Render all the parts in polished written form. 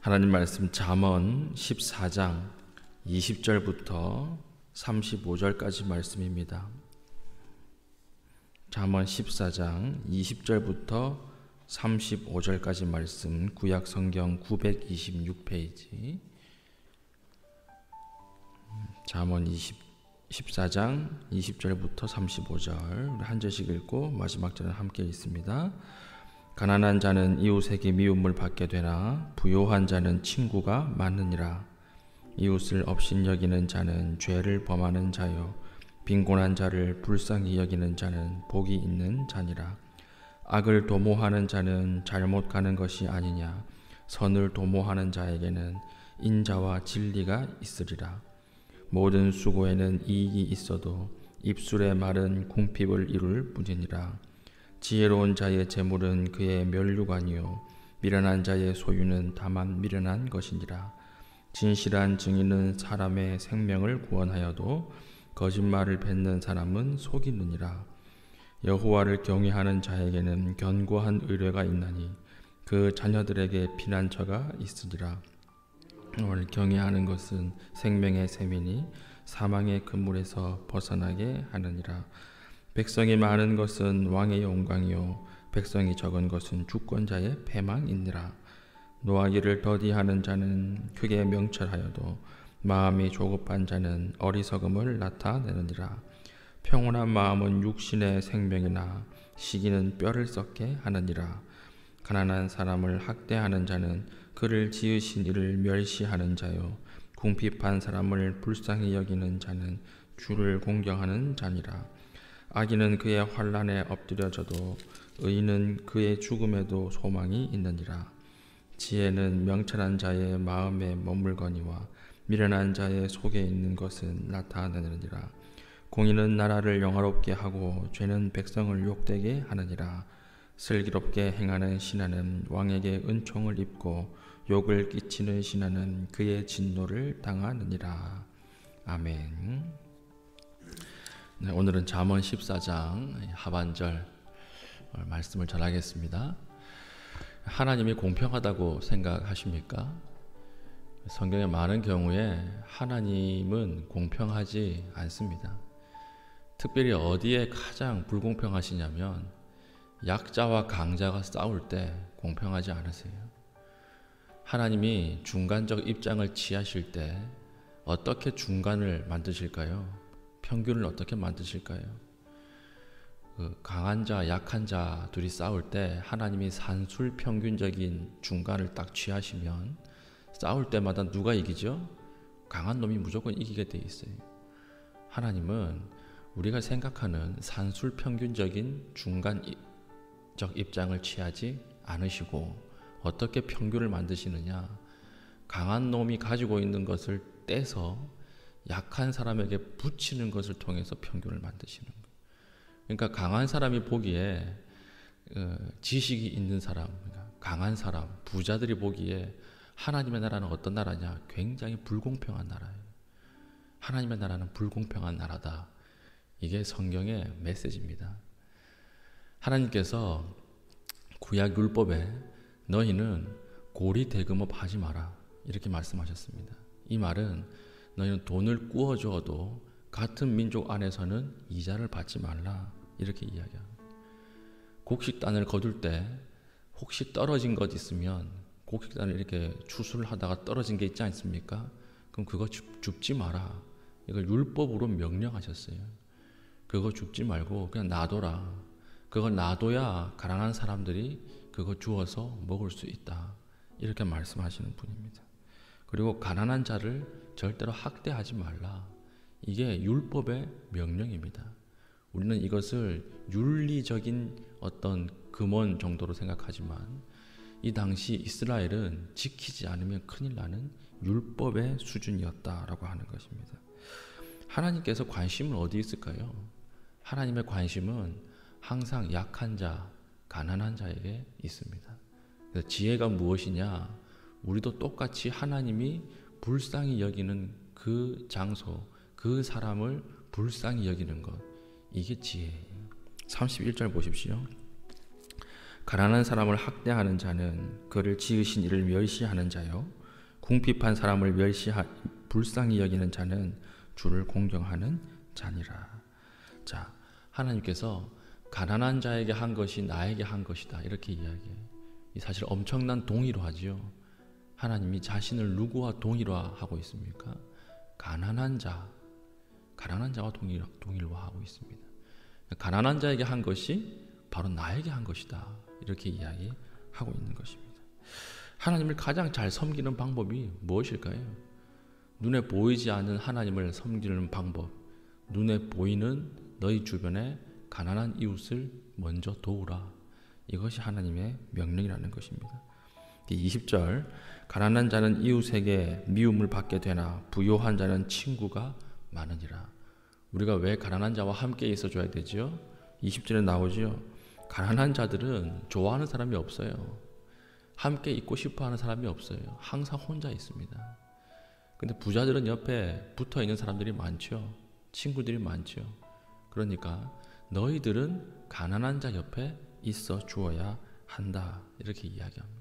하나님 말씀 잠언 14장 20절부터 35절까지 말씀입니다. 잠언 14장 20절부터 35절까지 말씀, 구약 성경 926페이지. 잠언 14장 20절부터 35절 한 절씩 읽고 마지막 절은 함께 읽습니다. 가난한 자는 이웃에게 미움을 받게 되나 부요한 자는 친구가 많으니라. 이웃을 업신여기는 자는 죄를 범하는 자요, 빈곤한 자를 불쌍히 여기는 자는 복이 있는 자니라. 악을 도모하는 자는 잘못 가는 것이 아니냐. 선을 도모하는 자에게는 인자와 진리가 있으리라. 모든 수고에는 이익이 있어도 입술의 말은 궁핍을 이룰 뿐이니라. 지혜로운 자의 재물은 그의 면류관이요, 미련한 자의 소유는 다만 미련한 것이니라. 진실한 증인은 사람의 생명을 구원하여도 거짓말을 뱉는 사람은 속이느니라. 여호와를 경외하는 자에게는 견고한 의뢰가 있나니 그 자녀들에게 피난처가 있으리라. 여호와를 경외하는 것은 생명의 샘이니 사망의 그물에서 벗어나게 하느니라. 백성이 많은 것은 왕의 영광이요, 백성이 적은 것은 주권자의 패망이니라. 노하기를 더디하는 자는 크게 명철하여도 마음이 조급한 자는 어리석음을 나타내느니라. 평온한 마음은 육신의 생명이나 시기는 뼈를 썩게 하느니라. 가난한 사람을 학대하는 자는 그를 지으신 이를 멸시하는 자요, 궁핍한 사람을 불쌍히 여기는 자는 주를 공경하는 자니라. 악인은 그의 환난에 엎드려져도 의인은 그의 죽음에도 소망이 있느니라. 지혜는 명철한 자의 마음에 머물거니와 미련한 자의 속에 있는 것은 나타내느니라. 공의는 나라를 영화롭게 하고 죄는 백성을 욕되게 하느니라. 슬기롭게 행하는 신하는 왕에게 은총을 입고 욕을 끼치는 신하는 그의 진노를 당하느니라. 아멘. 네, 오늘은 잠언 14장 하반절 말씀을 전하겠습니다. 하나님이 공평하다고 생각하십니까? 성경의 많은 경우에 하나님은 공평하지 않습니다. 특별히 어디에 가장 불공평하시냐면 약자와 강자가 싸울 때 공평하지 않으세요. 하나님이 중간적 입장을 취하실 때 어떻게 중간을 만드실까요? 평균을 어떻게 만드실까요? 강한 자, 약한 자 둘이 싸울 때 하나님이 산술 평균적인 중간을 딱 취하시면 싸울 때마다 누가 이기죠? 강한 놈이 무조건 이기게 돼 있어요. 하나님은 우리가 생각하는 산술 평균적인 중간적 입장을 취하지 않으시고 어떻게 평균을 만드시느냐? 강한 놈이 가지고 있는 것을 떼서 약한 사람에게 붙이는 것을 통해서 평균을 만드시는 거예요. 그러니까 강한 사람이 보기에 지식이 있는 사람, 그러니까 강한 사람, 부자들이 보기에 하나님의 나라는 어떤 나라냐? 굉장히 불공평한 나라예요. 하나님의 나라는 불공평한 나라다. 이게 성경의 메시지입니다. 하나님께서 구약 율법에 너희는 고리 대금업 하지 마라 이렇게 말씀하셨습니다. 이 말은 너희는 돈을 꾸어 주어도 같은 민족 안에서는 이자를 받지 말라 이렇게 이야기합니다. 곡식단을 거둘 때 혹시 떨어진 것 있으면 곡식단을 이렇게 추수를 하다가 떨어진 게 있지 않습니까? 그럼 그거 줍지 마라. 이걸 율법으로 명령하셨어요. 그거 줍지 말고 그냥 놔둬라. 그걸 놔둬야 가난한 사람들이 그거 주어서 먹을 수 있다. 이렇게 말씀하시는 분입니다. 그리고 가난한 자를 절대로 학대하지 말라. 이게 율법의 명령입니다. 우리는 이것을 윤리적인 어떤 금원 정도로 생각하지만 이 당시 이스라엘은 지키지 않으면 큰일 나는 율법의 수준이었다라고 하는 것입니다. 하나님께서 관심은 어디 있을까요? 하나님의 관심은 항상 약한 자, 가난한 자에게 있습니다. 그래서 지혜가 무엇이냐? 우리도 똑같이 하나님이 불쌍히 여기는 그 장소, 그 사람을 불쌍히 여기는 것, 이게 지혜예요. 31절 보십시오. 가난한 사람을 학대하는 자는 그를 지으신 이를 멸시하는 자요, 궁핍한 사람을 불쌍히 여기는 자는 주를 공경하는 자니라. 자, 하나님께서 가난한 자에게 한 것이 나에게 한 것이다, 이렇게 이야기해요. 사실 엄청난 동의로 하지요. 하나님이 자신을 누구와 동일화하고 있습니까? 가난한 자와 동일화하고 있습니다. 가난한 자에게 한 것이 바로 나에게 한 것이다, 이렇게 이야기하고 있는 것입니다. 하나님을 가장 잘 섬기는 방법이 무엇일까요? 눈에 보이지 않는 하나님을 섬기는 방법, 눈에 보이는 너희 주변에 가난한 이웃을 먼저 도우라. 이것이 하나님의 명령이라는 것입니다. 20절, 가난한 자는 이웃에게 미움을 받게 되나 부요한 자는 친구가 많으니라. 우리가 왜 가난한 자와 함께 있어줘야 되지요? 20절에 나오지요. 가난한 자들은 좋아하는 사람이 없어요. 함께 있고 싶어하는 사람이 없어요. 항상 혼자 있습니다. 근데 부자들은 옆에 붙어있는 사람들이 많죠. 친구들이 많죠. 그러니까 너희들은 가난한 자 옆에 있어 주어야 한다, 이렇게 이야기합니다.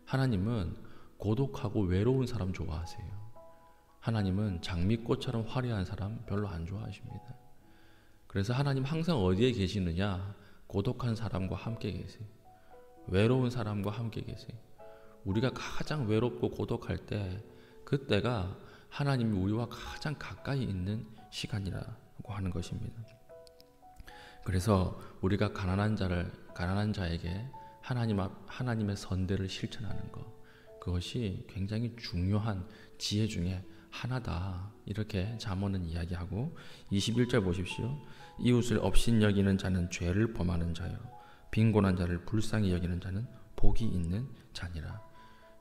하나님은 고독하고 외로운 사람 좋아하세요. 하나님은 장미꽃처럼 화려한 사람 별로 안 좋아하십니다. 그래서 하나님 항상 어디에 계시느냐? 고독한 사람과 함께 계세요. 외로운 사람과 함께 계세요. 우리가 가장 외롭고 고독할 때, 그때가 하나님이 우리와 가장 가까이 있는 시간이라고 하는 것입니다. 그래서 우리가 가난한 자에게 하나님의 선대를 실천하는 것, 그것이 굉장히 중요한 지혜 중에 하나다, 이렇게 잠언은 이야기하고, 21절 보십시오. 이웃을 업신여기는 자는 죄를 범하는 자요, 빈곤한 자를 불쌍히 여기는 자는 복이 있는 자니라.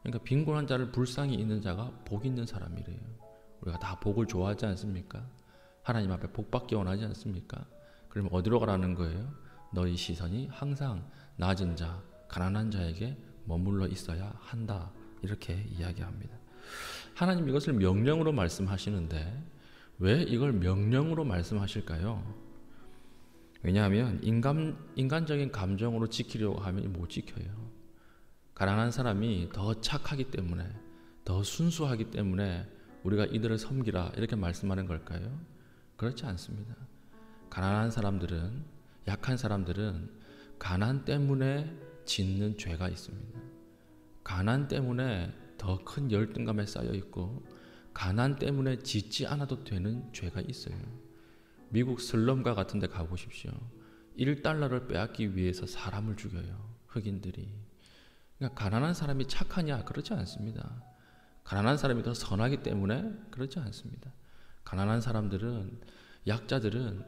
그러니까 빈곤한 자를 불쌍히 있는 자가 복 있는 사람이래요. 우리가 다 복을 좋아하지 않습니까? 하나님 앞에 복 받기 원하지 않습니까? 그러면 어디로 가라는 거예요? 너희 시선이 항상 낮은 자, 가난한 자에게 머물러 있어야 한다, 이렇게 이야기합니다. 하나님 이것을 명령으로 말씀하시는데 왜 이걸 명령으로 말씀하실까요? 왜냐하면 인간적인 감정으로 지키려고 하면 못 지켜요. 가난한 사람이 더 착하기 때문에, 더 순수하기 때문에 우리가 이들을 섬기라, 이렇게 말씀하는 걸까요? 그렇지 않습니다. 가난한 사람들은, 약한 사람들은 가난 때문에 짓는 죄가 있습니다. 가난 때문에 더 큰 열등감에 쌓여 있고, 가난 때문에 짓지 않아도 되는 죄가 있어요. 미국 슬럼가 같은 데 가보십시오. 1달러를 빼앗기 위해서 사람을 죽여요, 흑인들이. 그러니까 가난한 사람이 착하냐? 그렇지 않습니다. 가난한 사람이 더 선하기 때문에 그렇지 않습니다. 가난한 사람들은, 약자들은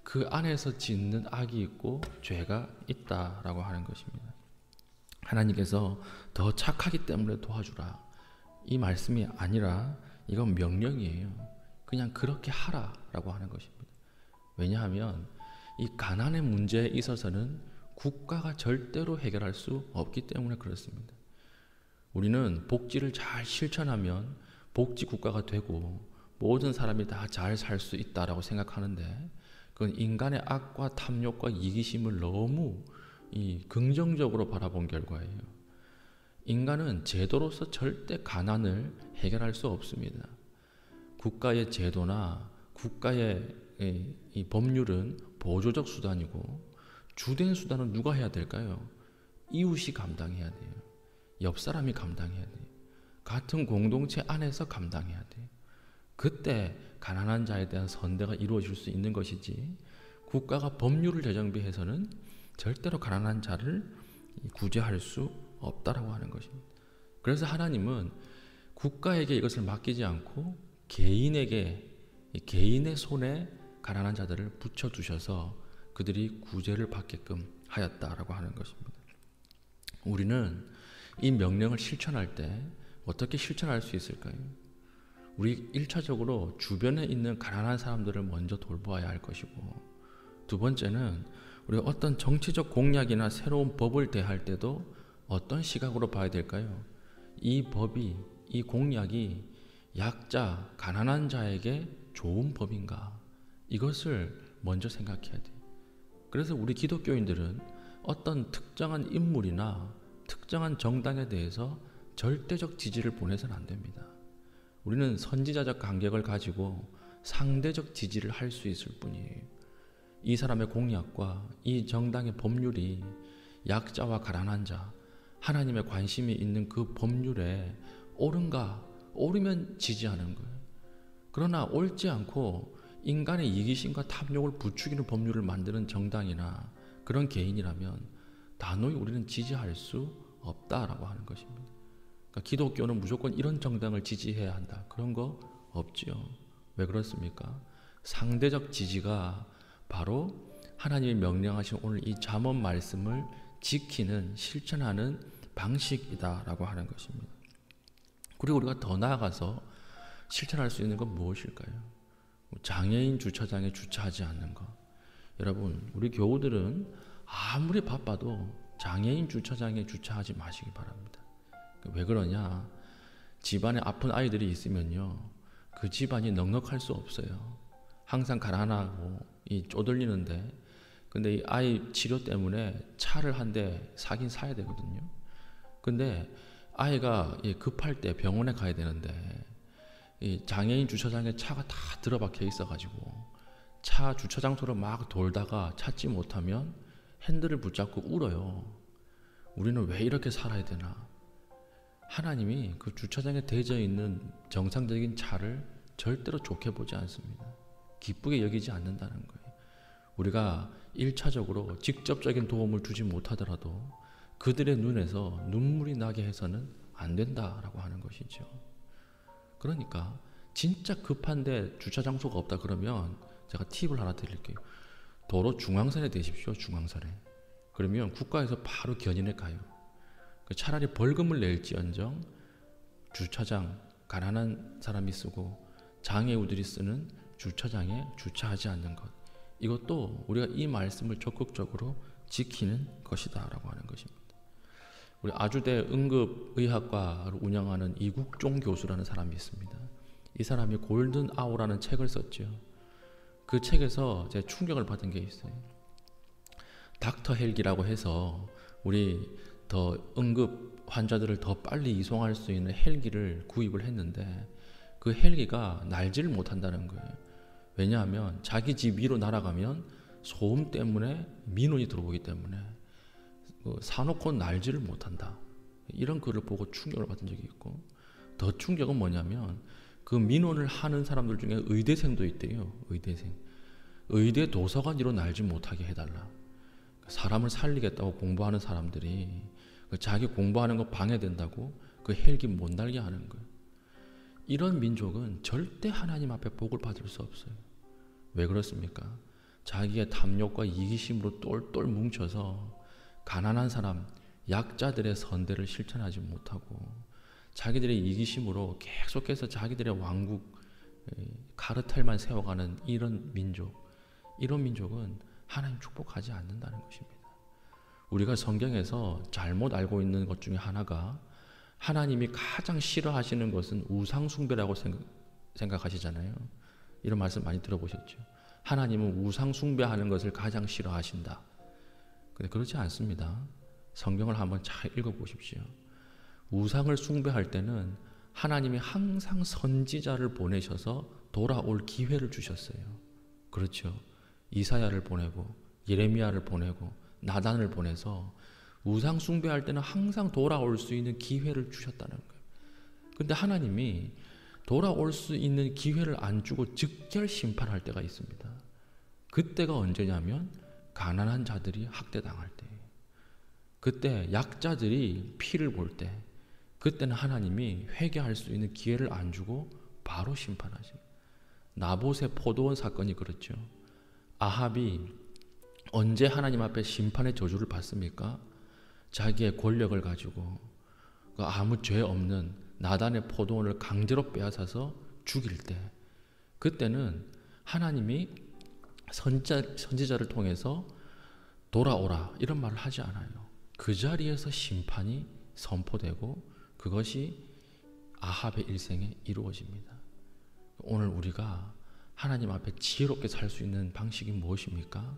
그 안에서 짓는 악이 있고 죄가 있다라고 하는 것입니다. 하나님께서 더 착하기 때문에 도와주라, 이 말씀이 아니라 이건 명령이에요. 그냥 그렇게 하라라고 하는 것입니다. 왜냐하면 이 가난의 문제에 있어서는 국가가 절대로 해결할 수 없기 때문에 그렇습니다. 우리는 복지를 잘 실천하면 복지 국가가 되고 모든 사람이 다 잘 살 수 있다라고 생각하는데, 그건 인간의 악과 탐욕과 이기심을 너무 긍정적으로 바라본 결과예요. 인간은 제도로서 절대 가난을 해결할 수 없습니다. 국가의 제도나 국가의 이 법률은 보조적 수단이고, 주된 수단은 누가 해야 될까요? 이웃이 감당해야 돼요. 옆 사람이 감당해야 돼요. 같은 공동체 안에서 감당해야 돼요. 그때 가난한 자에 대한 선대가 이루어질 수 있는 것이지, 국가가 법률을 재정비해서는 절대로 가난한 자를 구제할 수 없다라고 하는 것입니다. 그래서 하나님은 국가에게 이것을 맡기지 않고 개인에게, 개인의 손에 가난한 자들을 붙여두셔서 그들이 구제를 받게끔 하였다라고 하는 것입니다. 우리는 이 명령을 실천할 때 어떻게 실천할 수 있을까요? 우리 1차적으로 주변에 있는 가난한 사람들을 먼저 돌보아야 할 것이고, 두 번째는 우리가 어떤 정치적 공약이나 새로운 법을 대할 때도 어떤 시각으로 봐야 될까요? 이 법이, 이 공약이 약자, 가난한 자에게 좋은 법인가? 이것을 먼저 생각해야 돼요. 그래서 우리 기독교인들은 어떤 특정한 인물이나 특정한 정당에 대해서 절대적 지지를 보내서는 안 됩니다. 우리는 선지자적 간격을 가지고 상대적 지지를 할 수 있을 뿐이에요. 이 사람의 공약과 이 정당의 법률이 약자와 가난한 자, 하나님의 관심이 있는 그 법률에 옳은가? 옳으면 지지하는 거예요. 그러나 옳지 않고 인간의 이기심과 탐욕을 부추기는 법률을 만드는 정당이나 그런 개인이라면 단호히 우리는 지지할 수 없다라고 하는 것입니다. 그러니까 기독교는 무조건 이런 정당을 지지해야 한다. 그런 거 없지요. 왜 그렇습니까? 상대적 지지가 바로 하나님이 명령하신 오늘 이 잠언 말씀을 지키는 실천하는 방식이다라고 하는 것입니다. 그리고 우리가 더 나아가서 실천할 수 있는 건 무엇일까요? 장애인 주차장에 주차하지 않는 것. 여러분, 우리 교우들은 아무리 바빠도 장애인 주차장에 주차하지 마시기 바랍니다. 왜 그러냐? 집안에 아픈 아이들이 있으면요, 그 집안이 넉넉할 수 없어요. 항상 가난하고 쪼들리는데, 근데 이 아이 치료 때문에 차를 한 대 사긴 사야 되거든요. 근데 아이가 급할 때 병원에 가야 되는데 이 장애인 주차장에 차가 다 들어박혀 있어가지고 차 주차장소를 막 돌다가 찾지 못하면 핸들을 붙잡고 울어요. 우리는 왜 이렇게 살아야 되나? 하나님이 그 주차장에 대져 있는 정상적인 차를 절대로 좋게 보지 않습니다. 기쁘게 여기지 않는다는 거예요. 우리가 1차적으로 직접적인 도움을 주지 못하더라도 그들의 눈에서 눈물이 나게 해서는 안 된다라고 하는 것이죠. 그러니까 진짜 급한데 주차 장소가 없다 그러면 제가 팁을 하나 드릴게요. 도로 중앙선에 대십시오. 중앙선에. 그러면 국가에서 바로 견인해 가요. 차라리 벌금을 낼지언정 주차장, 가난한 사람이 쓰고 장애우들이 쓰는 주차장에 주차하지 않는 것, 이것도 우리가 이 말씀을 적극적으로 지키는 것이다 라고 하는 것입니다. 우리 아주대 응급의학과를 운영하는 이국종 교수라는 사람이 있습니다. 이 사람이 골든 아워라는 책을 썼죠. 그 책에서 제가 충격을 받은 게 있어요. 닥터 헬기라고 해서 우리 더 응급 환자들을 더 빨리 이송할 수 있는 헬기를 구입을 했는데 그 헬기가 날지를 못한다는 거예요. 왜냐하면 자기 집 위로 날아가면 소음 때문에 민원이 들어오기 때문에 사놓고 날지를 못한다. 이런 글을 보고 충격을 받은 적이 있고, 더 충격은 뭐냐면 그 민원을 하는 사람들 중에 의대생도 있대요. 의대 도서관 위로 날지 못하게 해달라. 사람을 살리겠다고 공부하는 사람들이 자기 공부하는 거 방해된다고 그 헬기 못 날게 하는 거예요. 이런 민족은 절대 하나님 앞에 복을 받을 수 없어요. 왜 그렇습니까? 자기의 탐욕과 이기심으로 똘똘 뭉쳐서 가난한 사람, 약자들의 선대를 실천하지 못하고 자기들의 이기심으로 계속해서 자기들의 왕국, 카르텔만 세워가는 이런 민족은 하나님 축복하지 않는다는 것입니다. 우리가 성경에서 잘못 알고 있는 것 중에 하나가 하나님이 가장 싫어하시는 것은 우상 숭배라고 생각하시잖아요. 이런 말씀 많이 들어보셨죠. 하나님은 우상 숭배하는 것을 가장 싫어하신다. 근데 그렇지 않습니다. 성경을 한번 잘 읽어보십시오. 우상을 숭배할 때는 하나님이 항상 선지자를 보내셔서 돌아올 기회를 주셨어요. 그렇죠. 이사야를 보내고 예레미야를 보내고 나단을 보내서 우상 숭배할 때는 항상 돌아올 수 있는 기회를 주셨다는 거예요. 근데 하나님이 돌아올 수 있는 기회를 안 주고 즉결 심판할 때가 있습니다. 그때가 언제냐면 가난한 자들이 학대당할 때, 그때 약자들이 피를 볼 때, 그때는 하나님이 회개할 수 있는 기회를 안 주고 바로 심판하십니다. 나봇의 포도원 사건이 그렇죠. 아합이 언제 하나님 앞에 심판의 저주를 받습니까? 자기의 권력을 가지고 아무 죄 없는 나단의 포도원을 강제로 빼앗아서 죽일 때, 그때는 하나님이 선지자를 통해서 돌아오라 이런 말을 하지 않아요. 그 자리에서 심판이 선포되고 그것이 아합의 일생에 이루어집니다. 오늘 우리가 하나님 앞에 지혜롭게 살 수 있는 방식이 무엇입니까?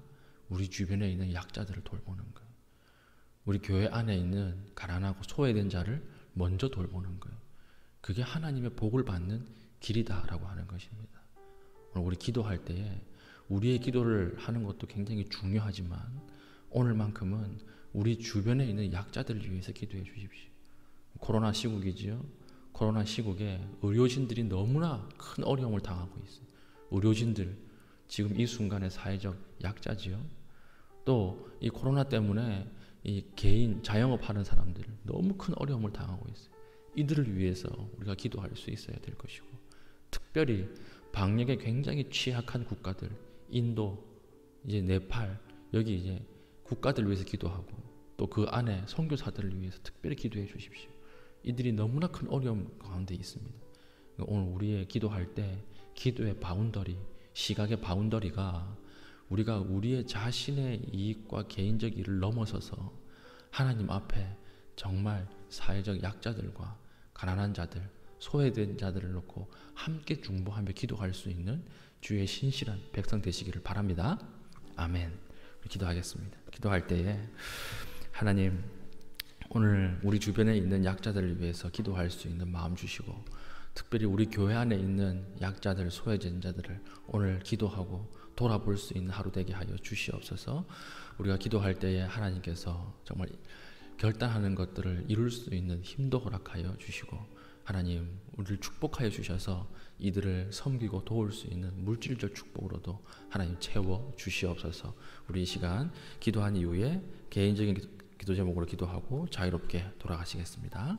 우리 주변에 있는 약자들을 돌보는 거예요. 우리 교회 안에 있는 가난하고 소외된 자를 먼저 돌보는 거예요. 그게 하나님의 복을 받는 길이다라고 하는 것입니다. 오늘 우리 기도할 때에 우리의 기도를 하는 것도 굉장히 중요하지만 오늘만큼은 우리 주변에 있는 약자들을 위해서 기도해 주십시오. 코로나 시국이지요. 코로나 시국에 의료진들이 너무나 큰 어려움을 당하고 있어요. 의료진들 지금 이 순간의 사회적 약자지요. 또 이 코로나 때문에 이 개인 자영업 하는 사람들 너무 큰 어려움을 당하고 있어요. 이들을 위해서 우리가 기도할 수 있어야 될 것이고, 특별히 방역에 굉장히 취약한 국가들, 인도, 이제 네팔, 여기 이제 국가들을 위해서 기도하고, 또 그 안에 선교사들을 위해서 특별히 기도해 주십시오. 이들이 너무나 큰 어려움 가운데 있습니다. 오늘 우리의 기도할 때 기도의 바운더리, 시각의 바운더리가 우리가 우리의 자신의 이익과 개인적 일을 넘어서서 하나님 앞에 정말 사회적 약자들과 가난한 자들, 소외된 자들을 놓고 함께 중보하며 기도할 수 있는 주의 신실한 백성 되시기를 바랍니다. 아멘. 기도하겠습니다. 기도할 때에 하나님, 오늘 우리 주변에 있는 약자들을 위해서 기도할 수 있는 마음 주시고, 특별히 우리 교회 안에 있는 약자들, 소외된 자들을 오늘 기도하고 돌아볼 수 있는 하루 되게 하여 주시옵소서. 우리가 기도할 때에 하나님께서 정말 결단하는 것들을 이룰 수 있는 힘도 허락하여 주시고, 하나님 우리를 축복하여 주셔서 이들을 섬기고 도울 수 있는 물질적 축복으로도 하나님 채워 주시옵소서. 우리 이 시간 기도한 이후에 개인적인 기도 제목으로 기도하고 자유롭게 돌아가시겠습니다.